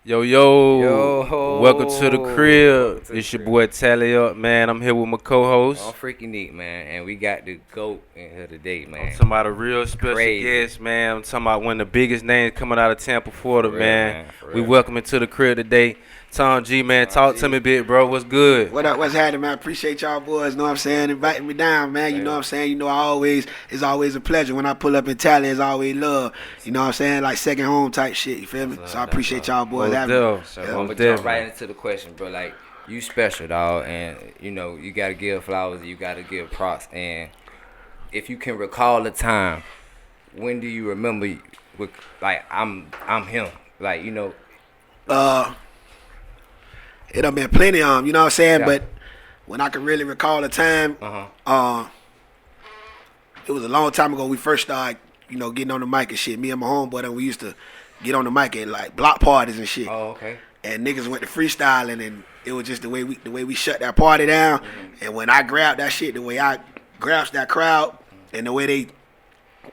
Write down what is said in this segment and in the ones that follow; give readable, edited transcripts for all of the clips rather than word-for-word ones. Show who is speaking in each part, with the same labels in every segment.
Speaker 1: Yo, welcome to the crib. It's your
Speaker 2: crib.
Speaker 1: boy Tally Up, man. I'm here with my co-host.
Speaker 2: All freaking neat, man. And we got the GOAT in here today,
Speaker 1: I'm
Speaker 2: man.
Speaker 1: talking about a real special
Speaker 2: Crazy.
Speaker 1: guest, man. I'm talking about one of the biggest names coming out of Tampa, Florida,
Speaker 2: For real,
Speaker 1: man.
Speaker 2: man. For
Speaker 1: We
Speaker 2: real.
Speaker 1: welcome him to the crib today. Tom G, man. Talk to me a bit, bro. What's good?
Speaker 3: What up? What's happening, man? Appreciate y'all boys. Know what I'm saying? Inviting me down, man. You know what I'm saying? You know, it's always a pleasure when I pull up in Tally. It's always love. You know what I'm saying? Like second home type shit. You feel me? So I appreciate y'all boys
Speaker 1: Most
Speaker 3: having me.
Speaker 1: definitely.
Speaker 2: So
Speaker 1: Yeah,
Speaker 2: I'm gonna
Speaker 1: most
Speaker 2: jump
Speaker 1: definitely.
Speaker 2: right into the question, bro. Like, you special, dog, and you gotta give flowers, you gotta give props, and if you can recall a time, when do you remember with like I'm him, like
Speaker 3: It done been plenty of them, you know what I'm saying?
Speaker 2: Yeah.
Speaker 3: But when I can really recall a time, it was a long time ago we first started, getting on the mic and shit. Me and my homeboy, and we used to get on the mic at like block parties and shit.
Speaker 2: Oh, okay.
Speaker 3: And niggas went to freestyling, and it was just the way we shut that party down.
Speaker 2: Mm-hmm.
Speaker 3: And when I grabbed that shit, the way I grasped that crowd, and the way they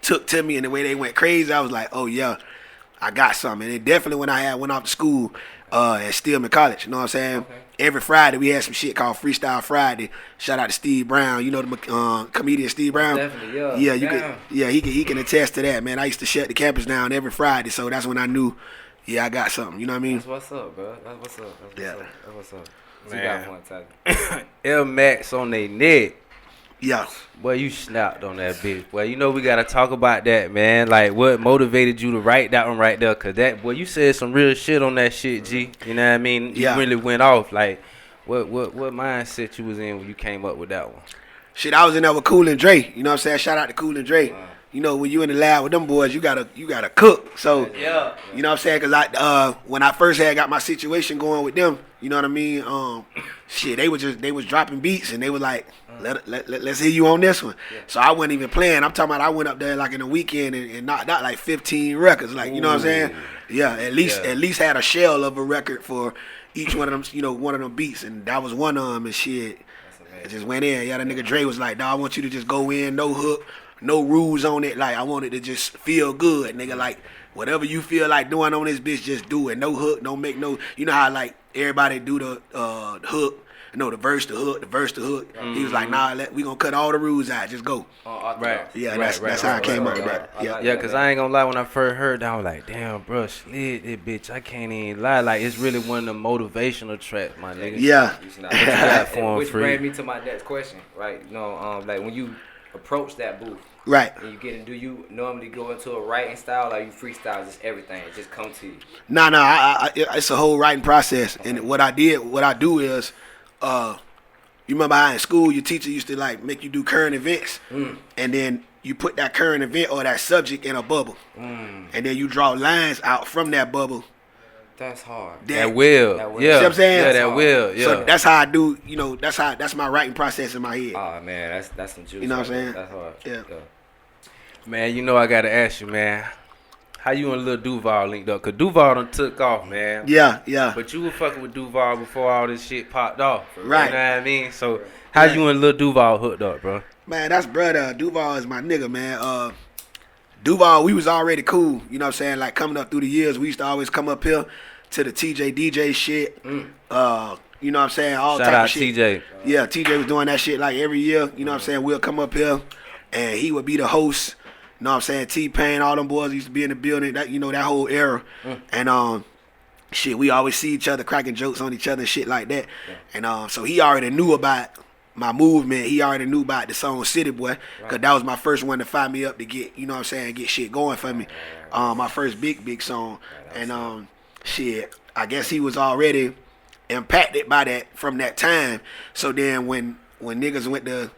Speaker 3: took to me, and the way they went crazy, I was like, oh yeah, I got something. And it definitely when I went off to school at Stillman College, you know what I'm saying?
Speaker 2: Okay.
Speaker 3: Every Friday we had some shit called Freestyle Friday. Shout out to Steve Brown, you know the comedian Steve Brown.
Speaker 2: Definitely, yeah.
Speaker 3: Yeah,
Speaker 2: Damn.
Speaker 3: he can attest to that, man. I used to shut the campus down every Friday, so that's when I knew, yeah, I got something. You know what I mean?
Speaker 2: That's what's up, bro. That's what's up.
Speaker 3: Yeah.
Speaker 2: That's what's up. What you
Speaker 1: Man.
Speaker 2: got for it, Tyler?
Speaker 1: L Max on their neck.
Speaker 3: Yeah.
Speaker 1: Boy, you snapped on that bitch. Well, we gotta talk about that, man. Like, what motivated you to write that one right there? Cause that, boy, you said some real shit on that shit, G. You know what I mean? You
Speaker 3: Yeah.
Speaker 1: really went off. Like, what mindset you was in when you came up with that one?
Speaker 3: Shit, I was in there with Cool and Dre. You know what I'm saying? Shout out to Cool and Dre. You know, when you in the lab with them boys, you gotta cook. So
Speaker 1: Yeah.
Speaker 3: you know what I'm saying? Cause when I first had got my situation going with them, you know what I mean? Shit, they was dropping beats and they was like, let's hear you on this one. Yeah. So I wasn't even playing. I'm talking about I went up there like in the weekend and knocked out like 15 records. Like, you know what I'm saying? Yeah, at least had a shell of a record for each one of them, one of them beats, and that was one of them and shit. It just went in. Yeah, that nigga Dre was like, "Dawg, I want you to just go in, no hook, no rules on it. Like, I want it to just feel good, nigga. Like, whatever you feel like doing on this bitch, just do it. No hook, don't make no. You know how like everybody do the hook, the verse, the hook, the verse, the hook. He was like, nah, we gonna cut all the rules out. Just go.
Speaker 1: Right.
Speaker 3: Yeah,
Speaker 1: Right,
Speaker 3: that's how I came up with that. Yeah.
Speaker 1: Yeah, cause I ain't gonna lie, when I first heard that, I was like, damn, bro, slid this bitch. I can't even lie. Like, it's really one of the motivational tracks, my nigga.
Speaker 3: Yeah.
Speaker 1: got for 'em
Speaker 2: Which
Speaker 1: free.
Speaker 2: brings me to my next question, right? Like when you approach that booth,
Speaker 3: Right.
Speaker 2: and you get in, do you normally go into a writing style, or you freestyle just everything? It just come to you.
Speaker 3: Nah, it's a whole writing process. And what I do is, you remember how in school your teacher used to like make you do current events, and then you put that current event or that subject in a bubble, and then you draw lines out from that bubble.
Speaker 2: That's hard.
Speaker 1: That will.
Speaker 2: That will.
Speaker 1: Yeah.
Speaker 3: See what I'm saying?
Speaker 1: Yeah, that will. Yeah.
Speaker 3: So that's how I do. That's my writing process in my head.
Speaker 2: Oh man, that's some juice.
Speaker 3: You know what I'm
Speaker 2: right
Speaker 3: saying?
Speaker 2: there. That's hard.
Speaker 3: Yeah.
Speaker 1: Man, I gotta ask you, man. How you and Little Duvall linked up? Cause Duvall done took off, man.
Speaker 3: Yeah.
Speaker 1: But you were fucking with Duvall before all this shit popped off.
Speaker 3: Right.
Speaker 1: You know what I mean? So how you and Little Duvall hooked up, bro?
Speaker 3: Man, that's brother. Duval is my nigga, man. Duval, we was already cool. You know what I'm saying? Like coming up through the years, we used to always come up here to the TJ DJ shit. You know what I'm saying? All
Speaker 1: Shout
Speaker 3: type
Speaker 1: out
Speaker 3: of shit.
Speaker 1: TJ.
Speaker 3: Yeah, TJ was doing that shit like every year. You know what I'm saying? We'll come up here and he would be the host. You know what I'm saying? T-Pain, all them boys used to be in the building. That that whole era. And shit, we always see each other cracking jokes on each other and shit like that. And so he already knew about my movement. He already knew about the song City Boy, because that was my first one to fire me up to get, you know what I'm saying, get shit going for me. My first big song. And shit, I guess he was already impacted by that from that time. So then when niggas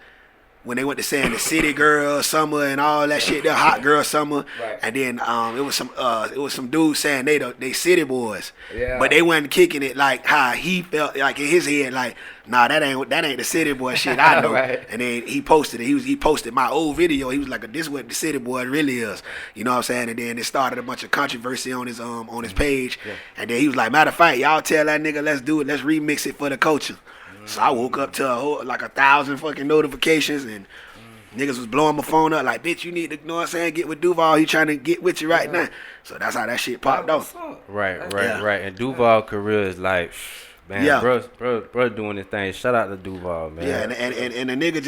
Speaker 3: when they went to saying the City Girl Summer and all that shit, the Hot Girl Summer,
Speaker 2: Right.
Speaker 3: and then it was some dudes saying they City Boys,
Speaker 2: Yeah.
Speaker 3: but they wasn't kicking it like how he felt like in his head, like, nah, that ain't the City Boy shit I know.
Speaker 2: Right.
Speaker 3: And then he posted it. He posted my old video. He was like, this is what the City Boy really is. You know what I'm saying? And then it started a bunch of controversy on his page. Yeah. And then he was like, matter of fact, y'all tell that nigga, let's do it. Let's remix it for the culture. So I woke up to like 1,000 fucking notifications, and Niggas was blowing my phone up like, bitch, you need to, you know what I'm saying, get with Duvall. He trying to get with you right now. So that's how that shit popped off.
Speaker 1: Right. And Duvall career is like, man, bro doing his thing. Shout out to Duvall, man.
Speaker 3: Yeah, and the nigga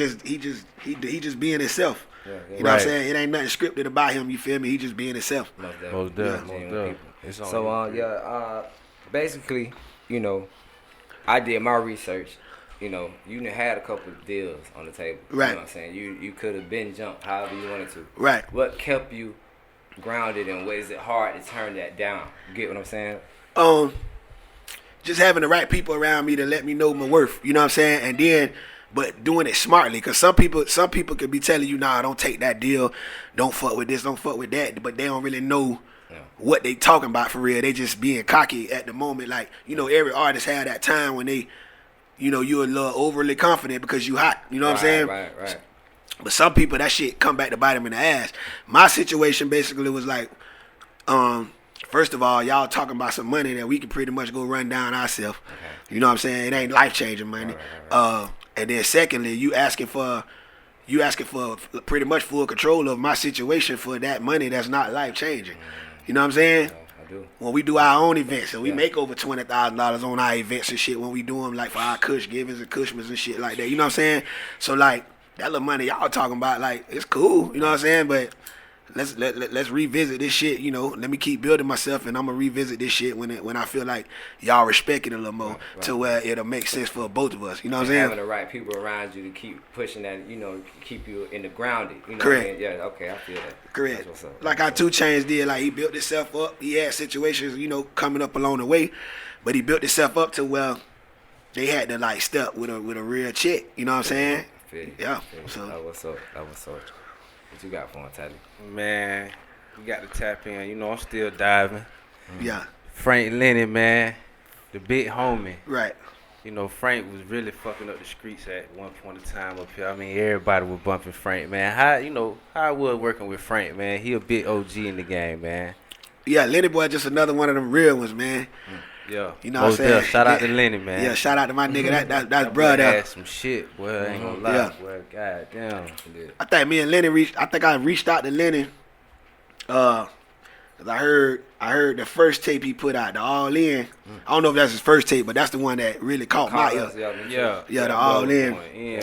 Speaker 3: just being himself.
Speaker 2: Yeah,
Speaker 3: you know what I'm saying? It ain't nothing scripted about him, you feel me? He just being himself.
Speaker 1: Most definitely.
Speaker 2: So, basically, you know, I did my research. You know, you done had a couple of deals on the table.
Speaker 3: Right.
Speaker 2: You know what I'm saying? You could have been jumped however you wanted to.
Speaker 3: Right.
Speaker 2: What kept you grounded, and was it hard to turn that down? You get what I'm saying?
Speaker 3: Just having the right people around me to let me know my worth. You know what I'm saying? And then, but doing it smartly, because some people could be telling you, nah, don't take that deal, don't fuck with this, don't fuck with that, but they don't really know what they talking about for real. They just being cocky at the moment. Like, you know, every artist had that time when they, you know, you're a little overly confident because you hot. You know what I'm saying?
Speaker 2: Right.
Speaker 3: But some people, that shit come back to bite them in the ass. My situation basically was like, first of all, y'all talking about some money that we can pretty much go run down ourselves. Okay. You know what I'm saying? It ain't life-changing money. Right. And then secondly, you asking for pretty much full control of my situation for that money that's not life-changing. You know what I'm saying? When we do our own events, and we make over $20,000 on our events and shit when we do them, like for our Kush givings and Cushmans and shit like that. You know what I'm saying? So like that little money y'all talking about, like, it's cool. You know what I'm saying? But let's revisit this shit. You know, let me keep building myself, and I'm gonna revisit this shit when I feel like y'all respect it a little more to where it'll make sense for both of us. You know what I'm saying?
Speaker 2: Having the right people around you to keep pushing that, you know, keep you in the grounded. You know
Speaker 3: Correct.
Speaker 2: What I mean? Yeah. Okay, I feel that.
Speaker 3: Correct.
Speaker 2: That's what's up.
Speaker 3: Like how 2 Chainz did. Like he built himself up. He had situations, you know, coming up along the way, but he built himself up to where they had to like step with a real chick. You know what I'm saying? Yeah. So
Speaker 2: that was so. What you got for him, Tally?
Speaker 1: Man, you got to tap in. You know, I'm still diving.
Speaker 3: Yeah.
Speaker 1: Frank Lennon, man, the big homie.
Speaker 3: Right.
Speaker 1: You know, Frank was really fucking up the streets at one point in time up here. I mean, everybody was bumping Frank, man. How I was working with Frank, man. He a big OG in the game, man.
Speaker 3: Yeah, Lenny boy just another one of them real ones, man.
Speaker 1: Yeah.
Speaker 3: You know what I'm saying?
Speaker 1: Shout out to Lenny, man.
Speaker 3: Yeah, shout out to my nigga. That's
Speaker 1: That
Speaker 3: brother.
Speaker 1: had some shit, boy. I ain't gonna lie,
Speaker 3: Yeah.
Speaker 1: boy. God damn.
Speaker 3: I think me and Lenny I reached out to Lenny. Cause I heard the first tape he put out, the All In. I don't know if that's his first tape, but that's the one that really caught my ear. Yeah, the All In.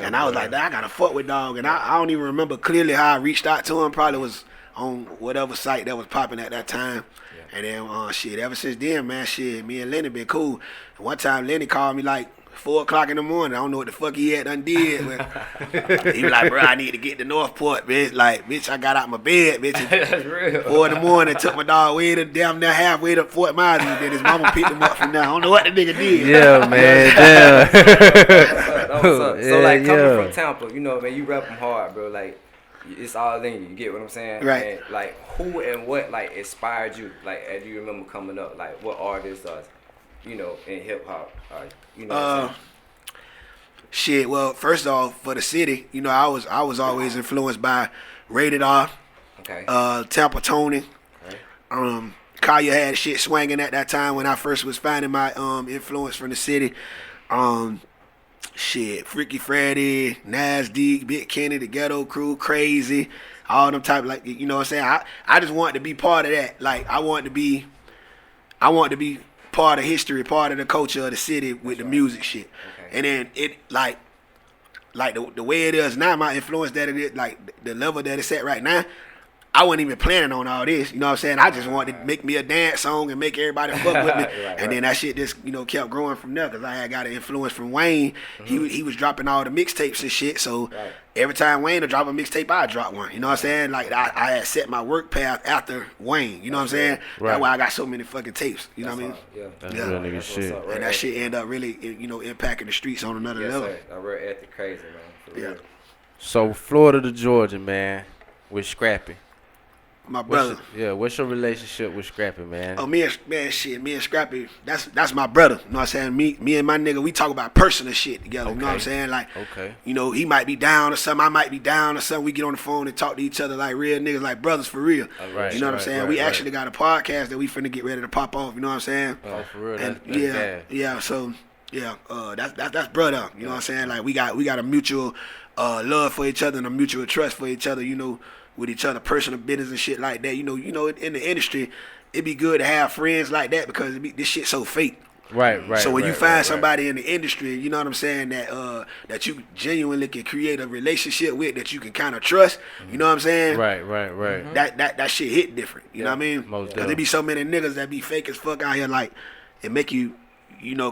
Speaker 3: And I was like, I gotta fuck with dog. And I don't even remember clearly how I reached out to him. Probably was on whatever site that was popping at that time. And then shit, ever since then, man, shit, me and Lenny been cool. And one time Lenny called me like 4 o'clock in the morning. I don't know what the fuck he had done did. But he was like, bro, I need to get to Northport, bitch. Like, bitch, I got out my bed, bitch.
Speaker 2: That's real.
Speaker 3: 4 in the morning, took my dog way to damn near halfway to Fort Myers. And then his mama picked him up from there. I don't know what the nigga did.
Speaker 1: Yeah, man, damn.
Speaker 2: That was up. So like coming from Tampa, you know, man, you rep them hard, bro. Like, it's all in you. You get what I'm saying?
Speaker 3: Right.
Speaker 2: And like, who and what like inspired you? Like, as you remember coming up, like what artists are, you know, in hip hop, you know. What I'm saying?
Speaker 3: Shit. Well, first off, for the city, you know, I was always influenced by Rated R,
Speaker 2: Okay.
Speaker 3: Tampa Tony.
Speaker 2: Okay.
Speaker 3: Kaya had shit swinging at that time when I first was finding my influence from the city. Shit, Freaky Freddy, Nasdaq, Big Kenny, the Ghetto Crew, Crazy, all them type, like, you know what I'm saying? I just wanted to be part of that. Like, I wanted to be part of history, part of the culture of the city with the music shit.
Speaker 2: Okay.
Speaker 3: And then it like the way it is now, my influence that it is, like the level that it's at right now, I wasn't even planning on all this. You know what I'm saying? I just wanted to make me a dance song and make everybody fuck with me. And then that shit just, you know, kept growing from there because I had got an influence from Wayne. He was dropping all the mixtapes and shit. So every time Wayne would drop a mixtape, I'd drop one. You know what I'm saying? Like, I had set my work path after Wayne. You know what I'm saying?
Speaker 1: Right.
Speaker 3: That's why I got so many fucking tapes. You know what I mean?
Speaker 2: Yeah.
Speaker 1: That's real nigga shit.
Speaker 3: And that shit ended up really, you know, impacting the streets on another
Speaker 2: Yes,
Speaker 3: level.
Speaker 2: sir. I real ethic crazy, man. For real.
Speaker 1: So Florida to Georgia, man, with Scrappy.
Speaker 3: My brother.
Speaker 1: What's your relationship with Scrappy, man?
Speaker 3: Oh, me and Scrappy, that's my brother. You know what I'm saying? Me and my nigga, we talk about personal shit together. You know what I'm saying? Like, you know, he might be down or something, I might be down or something. We get on the phone and talk to each other like real niggas, like brothers for real.
Speaker 1: Right,
Speaker 3: you know what I'm saying? We actually got a podcast that we finna get ready to pop off. You know what I'm saying?
Speaker 1: Oh, for real?
Speaker 3: And
Speaker 1: that's
Speaker 3: yeah. So yeah, that's brother. You know what I'm saying? Like we got a mutual love for each other and a mutual trust for each other, with each other, personal business and shit like that. In the industry, it'd be good to have friends like that because this shit so fake.
Speaker 1: Right.
Speaker 3: So when
Speaker 1: right,
Speaker 3: you find
Speaker 1: right,
Speaker 3: somebody in the industry, you know what I'm saying, that you genuinely can create a relationship with, that you can kind of trust, you know what I'm saying?
Speaker 1: Right.
Speaker 3: That shit hit different. You know what I mean?
Speaker 1: Most
Speaker 3: Because there be so many niggas that be fake as fuck out here, like it make you,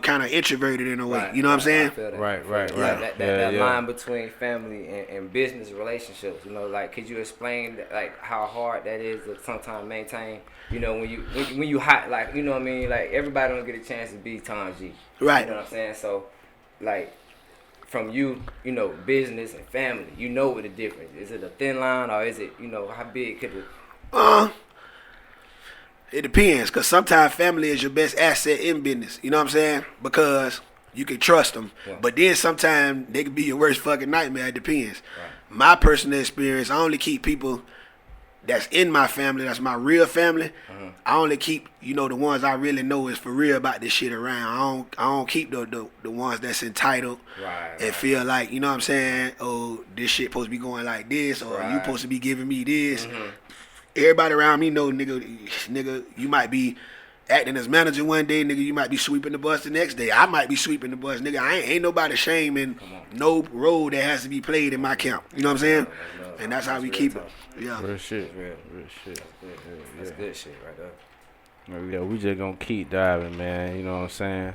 Speaker 3: kind of introverted in a way.
Speaker 2: Right,
Speaker 3: you know what I'm saying?
Speaker 2: I feel that.
Speaker 1: Right.
Speaker 2: That line between family and business relationships, like, could you explain like how hard that is to sometimes maintain? When you hot, like, you know what I mean? Like, everybody don't get a chance to be Tom G.
Speaker 3: Right.
Speaker 2: You know what I'm saying? So, like, from you, business and family, what the difference is. It a thin line, or is it, how big could it?
Speaker 3: It depends, because sometimes family is your best asset in business. You know what I'm saying? Because you can trust them.
Speaker 2: Yeah.
Speaker 3: But then sometimes they can be your worst fucking nightmare. It depends.
Speaker 2: Right.
Speaker 3: My personal experience, I only keep people that's in my family, that's my real family.
Speaker 2: Mm-hmm.
Speaker 3: I only keep, the ones I really know is for real about this shit around. I don't keep the ones that's entitled and feel like, you know what I'm saying, oh, this shit supposed to be going like this, or you supposed to be giving me this.
Speaker 2: Mm-hmm.
Speaker 3: Everybody around me know, nigga, you might be acting as manager one day, nigga, you might be sweeping the bus the next day. I might be sweeping the bus, nigga. I ain't nobody shaming no role that has to be played in my camp. You know what I'm saying? And that's how we keep it. Yeah.
Speaker 1: Real shit.
Speaker 2: That's good shit right there.
Speaker 1: Yeah, we just gonna keep diving, man. You know what I'm saying?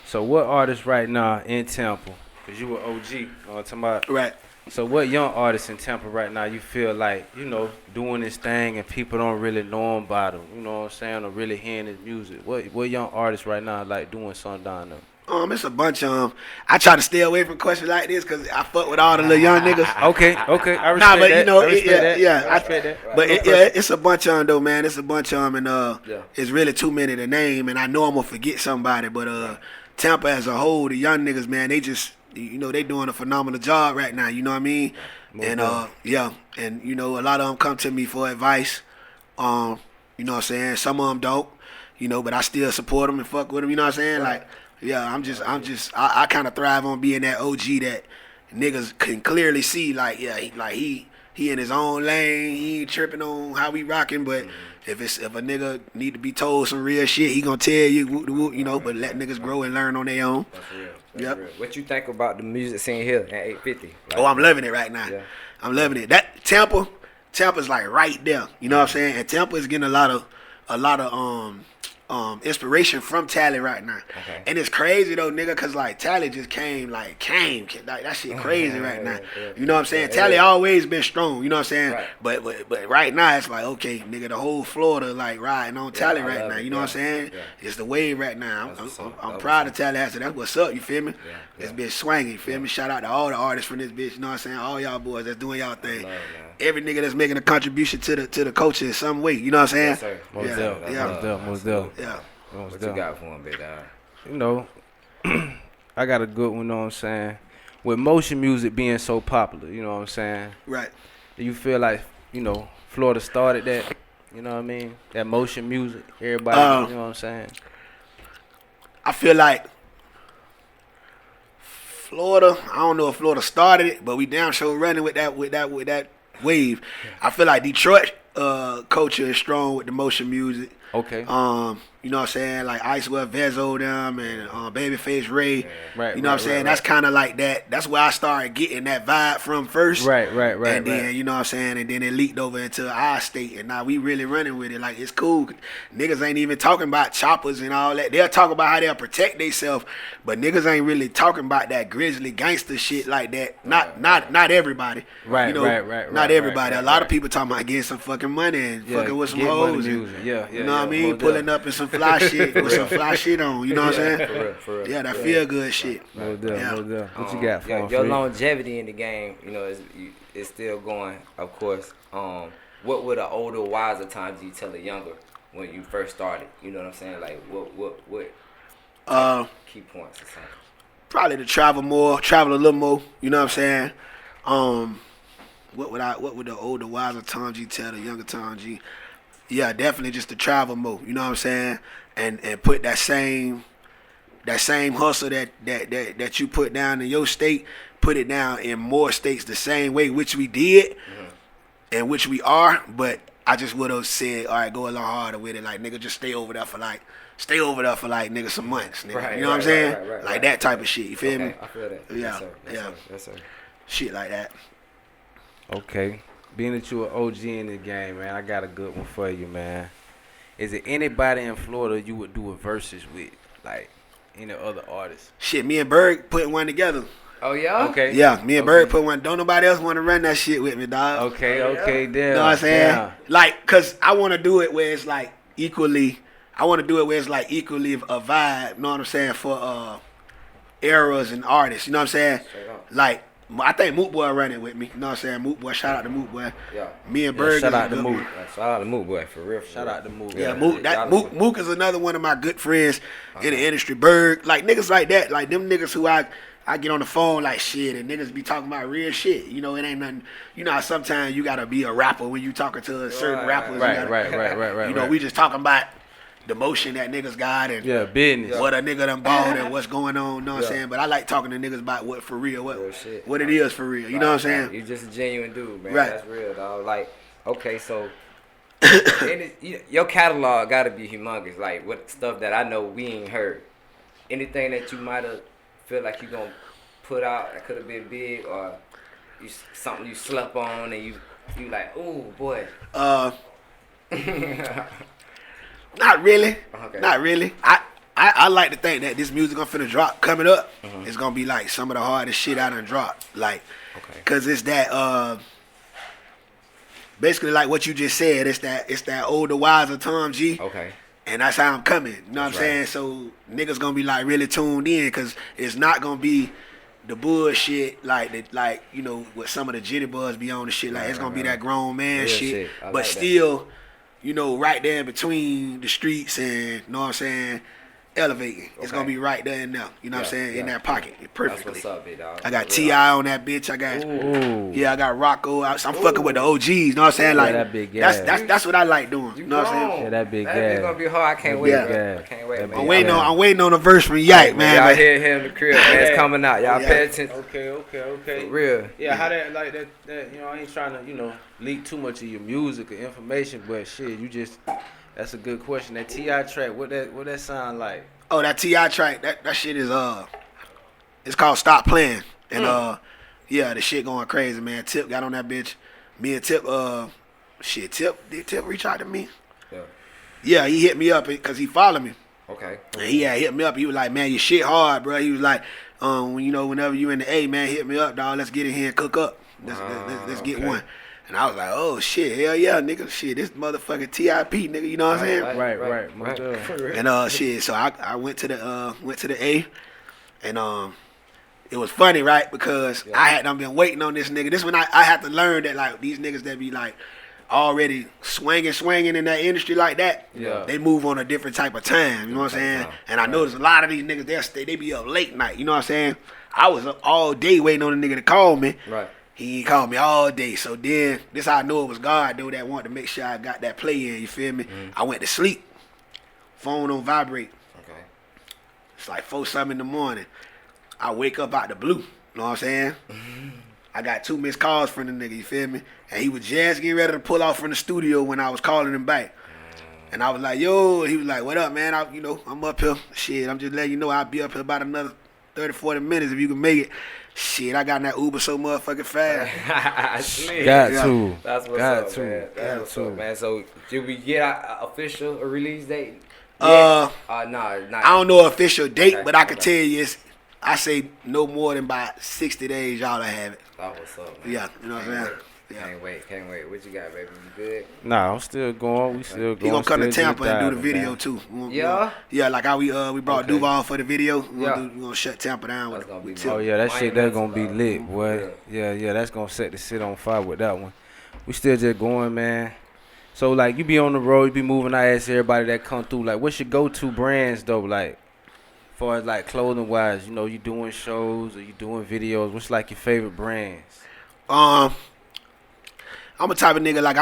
Speaker 1: So what artists right now in Tampa? Cause you were OG, you know what I'm talking about?
Speaker 3: Right.
Speaker 1: So what young artists in Tampa right now you feel like, doing this thing and people don't really know him about him, you know what I'm saying, or really hearing his music? What young artists right now like doing something down there?
Speaker 3: It's a bunch of I try to stay away from questions like this because I fuck with all the little young niggas.
Speaker 1: Okay, I respect
Speaker 3: but
Speaker 1: that.
Speaker 3: I
Speaker 1: respect that.
Speaker 3: But it's a bunch of them though, man. It's a bunch of them, and it's really too many to name. And I know I'm gonna forget somebody, but Tampa as a whole, the young niggas, man, they just, they doing a phenomenal job right now. You know what I mean? And and a lot of them come to me for advice. You know what I'm saying? Some of them don't, but I still support them and fuck with them. You know what I'm saying?
Speaker 2: Right.
Speaker 3: Like. Yeah, I kind of thrive on being that OG that niggas can clearly see, like, yeah, he in his own lane, he ain't tripping on how we rocking, but if a nigga need to be told some real shit, he gonna tell you, but let niggas grow and learn on their own.
Speaker 2: That's real. That's real. What you think about the music scene here at 850?
Speaker 3: Oh, I'm loving it right now.
Speaker 2: Yeah.
Speaker 3: I'm loving it. That Tampa's like right there. You know what I'm saying? And Tampa is getting a lot of inspiration from Tally right now.
Speaker 2: Okay.
Speaker 3: And it's crazy though, nigga, cause like Tally just came. Like that shit crazy right now. You know what I'm saying? Tally always been strong, you know what I'm saying?
Speaker 2: Right.
Speaker 3: But right now it's like, okay, nigga, the whole Florida like riding on Tally right now. You know what I'm saying?
Speaker 2: Yeah.
Speaker 3: It's the wave right now. I'm proud of Tally. I said, that's what's up, you feel me?
Speaker 2: Yeah.
Speaker 3: It's been swinging, you feel me? Shout out to all the artists from this bitch, you know what I'm saying? All y'all boys that's doing y'all thing.
Speaker 2: Love,
Speaker 3: Every nigga that's making a contribution to the culture in some way, you know what I'm saying?
Speaker 2: Yes, sir.
Speaker 1: Most definitely.
Speaker 3: Yeah.
Speaker 2: What you got for him, big dog?
Speaker 1: I got a good one, you know what I'm saying? With motion music being so popular, you know what I'm saying?
Speaker 3: Right.
Speaker 1: Do you feel like, Florida started that, you know what I mean? That motion music, everybody, you know what I'm saying?
Speaker 3: I feel like Florida, I don't know if Florida started it, but we damn sure running with that wave. I feel like Detroit culture is strong with the motion music.
Speaker 1: Okay.
Speaker 3: You know what I'm saying? Like Icewear, Vezo them and Babyface Ray.
Speaker 1: Right.
Speaker 3: You know what I'm saying? That's kind of like that. That's where I started getting that vibe from first.
Speaker 1: Right.
Speaker 3: And then, you know what I'm saying? And then it leaked over into our state. And now we really running with it. Like, it's cool. Niggas ain't even talking about choppers and all that. They'll talk about how they'll protect themselves. But niggas ain't really talking about that grizzly gangster shit like that. Not everybody.
Speaker 1: Right,
Speaker 3: you know,
Speaker 1: right.
Speaker 3: Not everybody. A lot of people talking about getting some fucking money and fucking with some hoes. And, you know what I mean? Pulling up in some fly shit with some fly shit on. You know what I'm saying?
Speaker 2: For real.
Speaker 3: Yeah, that feel good shit.
Speaker 1: No doubt. What you got for him?
Speaker 2: Your longevity in the game, is still going, of course. What would an older, wiser times you tell a younger when you first started? You know what I'm saying? Like, what key points or something?
Speaker 3: Probably to travel a little more. You know what I'm saying? What would the older, wiser Tom G tell the younger Tom G? Yeah, definitely just to travel more. You know what I'm saying? And put that same that same hustle that you put down in your state, put it down in more states the same way, which we did, and which we are. But I just would have said, all right, go a little harder with it, like nigga, just stay over there for like nigga some months, nigga.
Speaker 2: Right,
Speaker 3: you know what I'm saying?
Speaker 2: Right,
Speaker 3: like that type of shit. You feel me?
Speaker 2: I feel that.
Speaker 3: Yeah,
Speaker 2: Yes, sir.
Speaker 3: yeah.
Speaker 2: Yes, sir.
Speaker 3: Shit like that.
Speaker 1: Okay. Being that you an OG in the game, man, I got a good one for you, man. Is it anybody in Florida you would do a versus with, like any other artists?
Speaker 3: Shit, me and Berg putting one together.
Speaker 2: Oh yeah.
Speaker 1: Okay.
Speaker 3: Yeah, me and Berg put one. Don't nobody else want to run that shit with me, dog.
Speaker 1: Okay. Damn.
Speaker 3: You know what I'm saying?
Speaker 1: Damn.
Speaker 3: Like, cause I want to do it where it's like equally. I want to do it where it's like equally a vibe. You know what I'm saying? For eras and artists. You know what I'm saying? Like, I think Moot Boy running with me. You know what I'm saying? Moot Boy, shout out to Moot Boy.
Speaker 2: Yeah.
Speaker 3: Me and Berg.
Speaker 1: Shout out to Moot.
Speaker 2: Shout out to Moot Boy for real.
Speaker 1: Shout out to Moot.
Speaker 3: Yeah, Mook is another one of my good friends in the industry. Berg, like niggas like that, like them niggas who I get on the phone like shit, and niggas be talking about real shit. You know, it ain't nothing. You know how sometimes you gotta be a rapper when you talking to a certain rappers.
Speaker 1: Right.
Speaker 3: You know, we just talking about the motion that niggas got and
Speaker 1: business.
Speaker 3: what a nigga done bought and what's going on. You know what I'm saying? But I like talking to niggas about what for real, what it is for real. You know what I'm saying?
Speaker 2: You just a genuine dude, man.
Speaker 3: Right.
Speaker 2: That's real, dog. Like, okay, so your catalog gotta be humongous. Like, what stuff that I know we ain't heard. Anything that you might have feel like you gonna put out that could have been big, or something you slept on and you like, oh boy.
Speaker 3: Not really.
Speaker 2: Okay.
Speaker 3: Not really. I like to think that this music I'm finna drop coming up is gonna be like some of the hardest shit I done dropped. Like, cause it's that basically like what you just said. It's that older, wiser Tom G.
Speaker 2: Okay.
Speaker 3: And that's how I'm coming. You know what I'm saying? So niggas gonna be like really tuned in, cause it's not gonna be the bullshit like you know what some of the jitty buzz be on the shit. Like it's gonna be that grown man
Speaker 2: Real
Speaker 3: shit,
Speaker 2: I
Speaker 3: but
Speaker 2: like
Speaker 3: still. You know, right there in between the streets and, you know what I'm saying, elevating. It's going to be right there and there. You know what I'm saying? In that pocket. Perfectly.
Speaker 2: That's what's up, big dog.
Speaker 3: I got T.I. on that bitch. I got Rocco. I'm fucking with the OGs. You know what I'm saying? Like,
Speaker 1: that big gas.
Speaker 3: that's what I like doing. You know what I'm saying?
Speaker 1: Yeah, that big
Speaker 2: That's
Speaker 1: gas.
Speaker 2: gonna be hard. I can't wait.
Speaker 3: Yeah.
Speaker 2: I can't wait, man.
Speaker 3: I'm waiting on a verse from Yak, man.
Speaker 2: Y'all
Speaker 3: Like,
Speaker 2: hear him in the crib, man. It's coming out. Y'all pay attention.
Speaker 1: Okay.
Speaker 2: For real.
Speaker 1: Yeah, how that like that you know, I ain't trying to, you know, leak too much of your music or information, but shit, you just that's a good question. That T.I. track, what that sound like?
Speaker 3: Oh, that T.I. track, that shit is it's called Stop Playing. And yeah, the shit going crazy, man. Tip got on that bitch. Me and Tip did Tip reach out to me? Yeah, he hit me up because he followed me.
Speaker 2: Okay.
Speaker 3: And he had hit me up. He was like, man, your shit hard, bro. He was like, whenever you in the A, man, hit me up, dog. Let's get in here and cook up. Let's get one. And I was like, oh shit, hell yeah, nigga, shit, this motherfucking TIP, nigga, you know what I'm saying?
Speaker 1: Right.
Speaker 3: And shit, so I went to the A, and it was funny, right? Because I had done been waiting on this nigga. This when I had to learn that like these niggas that be like already swinging in that industry like that, they move on a different type of time, you know what I'm saying? And I noticed a lot of these niggas, they be up late night, you know what I'm saying? I was up all day waiting on the nigga to call me.
Speaker 2: Right.
Speaker 3: He called me all day. So then, this how I know it was God, though, that wanted to make sure I got that play in, you feel me? I went to sleep. Phone on vibrate.
Speaker 2: Okay.
Speaker 3: It's like 4-something in the morning. I wake up out the blue, you know what I'm saying? I got 2 missed calls from the nigga, you feel me? And he was just getting ready to pull off from the studio when I was calling him back. And I was like, yo, he was like, what up, man? I'm up here. Shit, I'm just letting you know I'll be up here about another 30, 40 minutes if you can make it. Shit, I got in that Uber so motherfucking fast.
Speaker 1: Got to.
Speaker 2: That's what's up, man. That's what's up, man. So, did we get an official release date?
Speaker 3: No,
Speaker 2: not.
Speaker 3: I don't know official date,
Speaker 2: Okay,
Speaker 3: but I can tell you I say no more than about 60 days y'all will have it.
Speaker 2: That's what's up, man.
Speaker 3: Yeah, you know what I'm saying? Yeah.
Speaker 2: Can't wait. What you got, baby? You good?
Speaker 1: Nah, I'm still going. We still going.
Speaker 3: He gonna come to
Speaker 1: still
Speaker 3: Tampa and do the video
Speaker 1: man.
Speaker 3: too.
Speaker 2: Yeah?
Speaker 3: Yeah, like how we brought
Speaker 2: Okay.
Speaker 3: Duvall for the video. We
Speaker 2: Yeah.
Speaker 3: gonna shut Tampa down
Speaker 2: That's gonna be
Speaker 3: with
Speaker 2: nice.
Speaker 1: Oh yeah, that shit that's
Speaker 2: Miami,
Speaker 1: gonna be lit, boy. Yeah, that's gonna set the shit on fire with that one. We still just going, man. So like you be on the road, you be moving. I ask everybody that come through, like, what's your go-to brands though? Like, as far as like clothing wise, you know, you doing shows or you doing videos. What's like your favorite brands?
Speaker 3: I'm a type of nigga like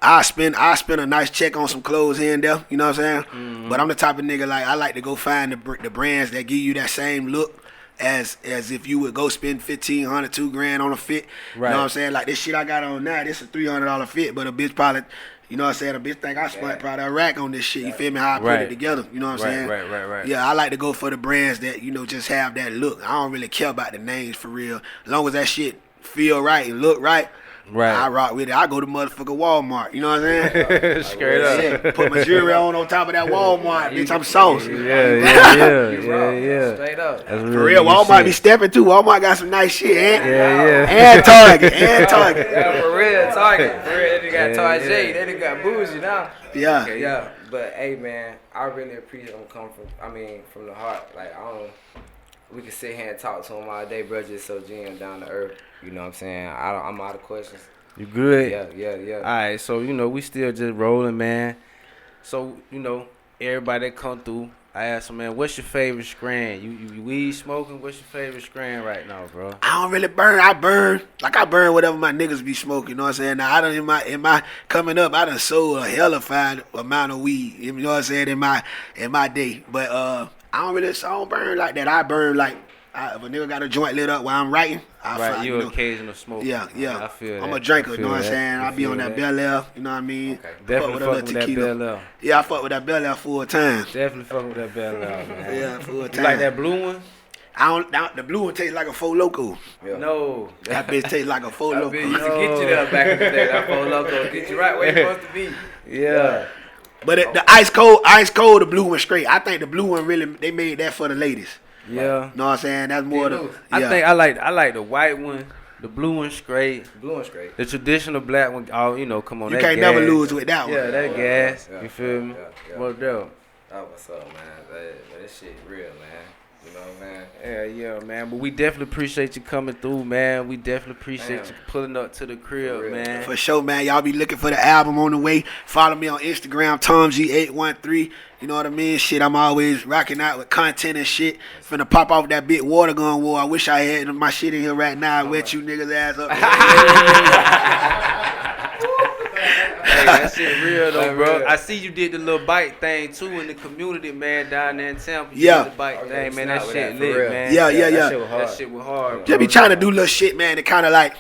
Speaker 3: I spend a nice check on some clothes here and there, you know what I'm saying?
Speaker 1: Mm-hmm.
Speaker 3: But I'm the type of nigga like I like to go find the brands that give you that same look as if you would go spend $1,500, $2,000 on a fit. You know what I'm saying? Like this shit I got on now, this is a $300 fit, but a bitch probably, you know what I'm saying? A bitch think I spent probably a rack on this shit. You feel me? How I put it together. You know what I'm saying?
Speaker 1: Right.
Speaker 3: Yeah, I like to go for the brands that, you know, just have that look. I don't really care about the names for real. As long as that shit feel right and look right.
Speaker 1: Right.
Speaker 3: I rock with it. I go to motherfucking Walmart. You know what I'm saying?
Speaker 1: Straight up.
Speaker 3: Yeah, put my jewelry on top of that Walmart. Bitch, I'm saucy.
Speaker 1: Yeah.
Speaker 2: Straight up.
Speaker 1: That's
Speaker 3: For real, Walmart be stepping too. Walmart got some nice shit.
Speaker 1: Yeah.
Speaker 3: And Target. And Target.
Speaker 2: Yeah, for real, Target. For real, they got Target. They done got bougie now.
Speaker 3: Yeah.
Speaker 2: Okay, yeah. But hey, man, I really appreciate them coming from the heart. Like we can sit here and talk to him all day, bro. Just so genuine, down to earth. You know what I'm saying? I'm out of questions.
Speaker 1: You good?
Speaker 2: Yeah.
Speaker 1: All right, so, you know, we still just rolling, man. So, you know, everybody that come through, I ask them, man, what's your favorite strain? You weed smoking? What's your favorite strain right now, bro?
Speaker 3: I don't really burn. I burn whatever my niggas be smoking. You know what I'm saying? Now I done in my coming up, I done sold a hellified amount of weed. You know what I'm saying? In my day, but I don't burn like that. I burn like if a nigga got a joint lit up while I'm writing.
Speaker 1: You occasional smoke.
Speaker 3: Yeah.
Speaker 1: I feel that.
Speaker 3: I'm a drinker. You know what I'm saying? I be on that Bel Air. You know what I mean?
Speaker 1: Okay. Definitely fuck with that Bel Air.
Speaker 3: Yeah, I fuck with that Bel Air full time.
Speaker 1: Definitely fuck with that Bel Air, man.
Speaker 3: Yeah, full time.
Speaker 1: You like that blue one?
Speaker 3: The blue one tastes like a Four Loko.
Speaker 2: Yeah.
Speaker 1: No.
Speaker 3: That bitch tastes like a Four Loko.
Speaker 2: I used to get you there back in the day. That Four Loko get you right where you supposed to be.
Speaker 1: Yeah.
Speaker 3: But the ice cold, the blue one straight. I think the blue one really, they made that for the ladies.
Speaker 1: Yeah.
Speaker 3: Know what I'm saying? That's more the.
Speaker 1: I think I like the white one, the blue one straight.
Speaker 2: Blue one's great.
Speaker 1: The traditional black one, come on.
Speaker 3: You
Speaker 1: that
Speaker 3: can't
Speaker 1: gas.
Speaker 3: never lose with that one.
Speaker 1: Yeah, that gas.
Speaker 2: Yeah,
Speaker 1: you feel me?
Speaker 2: yeah.
Speaker 1: Well, dope.
Speaker 2: That was up, man. That shit real, man. You know, man.
Speaker 1: Yeah, man. But we definitely appreciate you coming through, man. We definitely appreciate you pulling up to the crib, man.
Speaker 3: For sure, man. Y'all be looking for the album on the way. Follow me on Instagram, TomG813. You know what I mean? Shit, I'm always rocking out with content and shit. Finna pop off that big water gun war. I wish I had my shit in here right now. I wet you niggas ass up.
Speaker 1: Hey, that shit real though, bro. I see you did the little bike thing too in the community, man, down there in Tampa. You
Speaker 3: Yeah.
Speaker 1: did the bike thing, man. That shit lit,
Speaker 2: real.
Speaker 1: man.
Speaker 3: Yeah.
Speaker 1: That shit was hard.
Speaker 3: Just be trying to do little shit, man, to kind of like,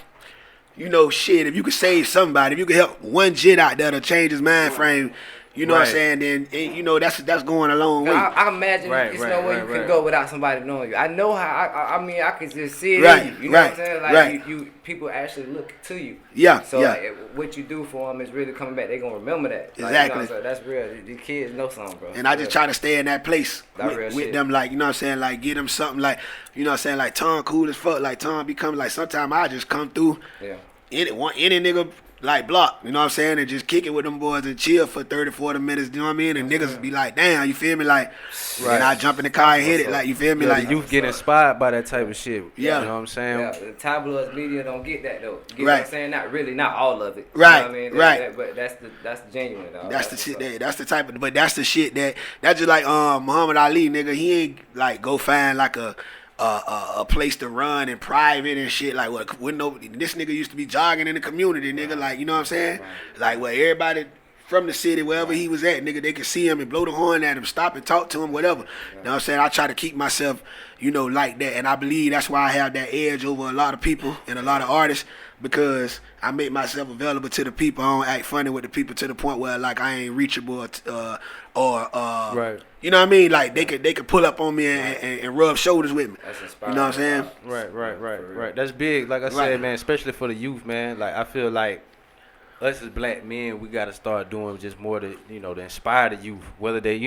Speaker 3: you know, shit, if you could save somebody, if you could help one jit out there to change his mind frame, you know what I'm saying, then, you know, that's going a long way.
Speaker 2: I imagine there's no way you can go without somebody knowing you. I know how, I mean, I can just see it in you. You know what I'm saying? Like, you people actually look to you.
Speaker 3: Yeah,
Speaker 2: So,
Speaker 3: yeah.
Speaker 2: like, what you do for them is really coming back. They're going to remember that. Like,
Speaker 3: Exactly.
Speaker 2: You know, so that's real. The kids know something, bro.
Speaker 3: And I just try to stay in that place
Speaker 2: That real
Speaker 3: with
Speaker 2: shit.
Speaker 3: them, like, you know what I'm saying, like, get them something, like, you know what I'm saying, like, Tom cool as fuck, like, Tom become, like, sometimes I just come through,
Speaker 2: Yeah.
Speaker 3: any nigga, like, block, you know what I'm saying, and just kick it with them boys and chill for 30, 40 minutes, you know what I mean, and niggas be like, damn, you feel me, like, and I jump in the car and hit it, like, you feel me, like,
Speaker 1: you get inspired by that type of shit.
Speaker 3: Yeah.
Speaker 1: You know what I'm saying?
Speaker 2: Yeah, the tabloids media don't get that though. Get what
Speaker 3: Right.
Speaker 2: I'm saying? Not really, not all of it.
Speaker 3: Right,
Speaker 2: You know what I mean?
Speaker 3: right.
Speaker 2: But that's genuine, dog.
Speaker 3: that's the shit that's the type of, but that's the shit that's just like Muhammad Ali, nigga, he ain't like go find like a place to run in private and shit, like what this nigga used to be jogging in the community, nigga, like, you know what I'm saying, like where everybody from the city, wherever he was at, nigga, they could see him and blow the horn at him, stop and talk to him, whatever. You know what I'm saying? I try to keep myself, you know, like that, and I believe that's why I have that edge over a lot of people and a lot of artists, because I make myself available to the people. I don't act funny with the people to the point where like I ain't reachable or
Speaker 1: Right.
Speaker 3: you know what I mean? Like they could pull up on me and rub shoulders with me.
Speaker 2: That's
Speaker 3: You
Speaker 2: inspiring.
Speaker 3: know what I'm saying?
Speaker 1: Right. That's big. Like I said, man, especially for the youth, man. Like I feel like us as black men, we gotta start doing just more to, to inspire the youth, whether they,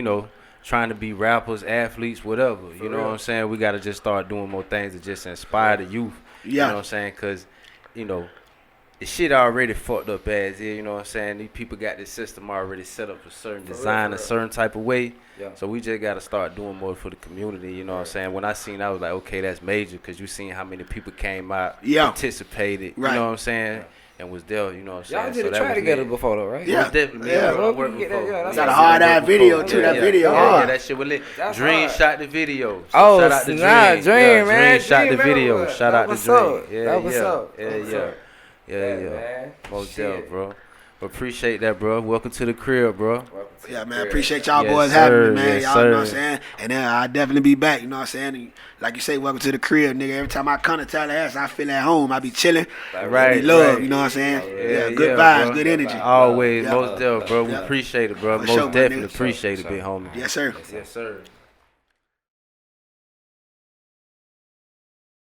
Speaker 1: trying to be rappers, athletes, whatever. You know what I'm saying? We gotta just start doing more things to just inspire the youth.
Speaker 3: Yeah.
Speaker 1: You know what I'm saying? Cause, the shit already fucked up as is, you know what I'm saying? These people got this system already set up a certain design, a certain type of way.
Speaker 2: Yeah.
Speaker 1: So we just got to start doing more for the community, you know what I'm saying? When I seen, I was like, okay, that's major, because you seen how many people came out, participated,
Speaker 3: Right.
Speaker 1: you know what I'm saying? And was there, you know what I'm saying?
Speaker 2: Y'all did
Speaker 1: So
Speaker 2: a
Speaker 1: that
Speaker 2: try
Speaker 1: was
Speaker 2: together
Speaker 1: lit.
Speaker 2: before though, right?
Speaker 3: Yeah.
Speaker 1: Most definitely.
Speaker 3: Yeah.
Speaker 1: I worked
Speaker 2: Get that,
Speaker 1: before.
Speaker 2: yeah, that's
Speaker 3: Got a
Speaker 2: Yeah.
Speaker 3: hard eye video too. That video
Speaker 1: Yeah,
Speaker 3: hard.
Speaker 1: that shit was lit.
Speaker 2: That's
Speaker 1: Dream
Speaker 2: hard.
Speaker 1: shot the video. So
Speaker 2: Oh,
Speaker 1: shout out to
Speaker 2: snap,
Speaker 1: Dream.
Speaker 2: Dream,
Speaker 1: Yeah,
Speaker 2: man.
Speaker 1: Dream shot the
Speaker 2: Dream,
Speaker 1: video.
Speaker 2: man.
Speaker 1: Shout out to
Speaker 2: What's
Speaker 1: Dream.
Speaker 2: up?
Speaker 1: Yeah,
Speaker 2: That was
Speaker 1: yeah.
Speaker 2: up.
Speaker 1: Yeah,
Speaker 2: That was
Speaker 1: yeah.
Speaker 2: up.
Speaker 1: Yeah,
Speaker 2: Yeah,
Speaker 1: yeah.
Speaker 2: man.
Speaker 1: Most
Speaker 2: Shit.
Speaker 1: definitely, bro. Appreciate that, bro. Welcome to the crib, bro.
Speaker 3: Yeah, man, appreciate y'all
Speaker 1: Yes,
Speaker 3: boys
Speaker 1: sir.
Speaker 3: having me, man.
Speaker 1: Yes,
Speaker 3: Y'all
Speaker 1: sir.
Speaker 3: know what I'm saying? And then I'll definitely be back, you know what I'm saying? And like you say, welcome to the crib, nigga. Every time I come to Tallahassee, I feel at home. I be chilling.
Speaker 1: Right,
Speaker 3: Be love,
Speaker 1: right.
Speaker 3: you know what I'm saying? Yeah, good
Speaker 1: yeah,
Speaker 3: vibes,
Speaker 1: bro.
Speaker 3: good energy.
Speaker 1: Always,
Speaker 3: Yeah.
Speaker 1: most definitely, bro. We
Speaker 3: Yeah.
Speaker 1: appreciate it, bro.
Speaker 3: For
Speaker 1: Most
Speaker 3: sure, my
Speaker 1: definitely
Speaker 3: nigga.
Speaker 1: appreciate it, big homie.
Speaker 3: Yes, sir.
Speaker 1: Yes, sir.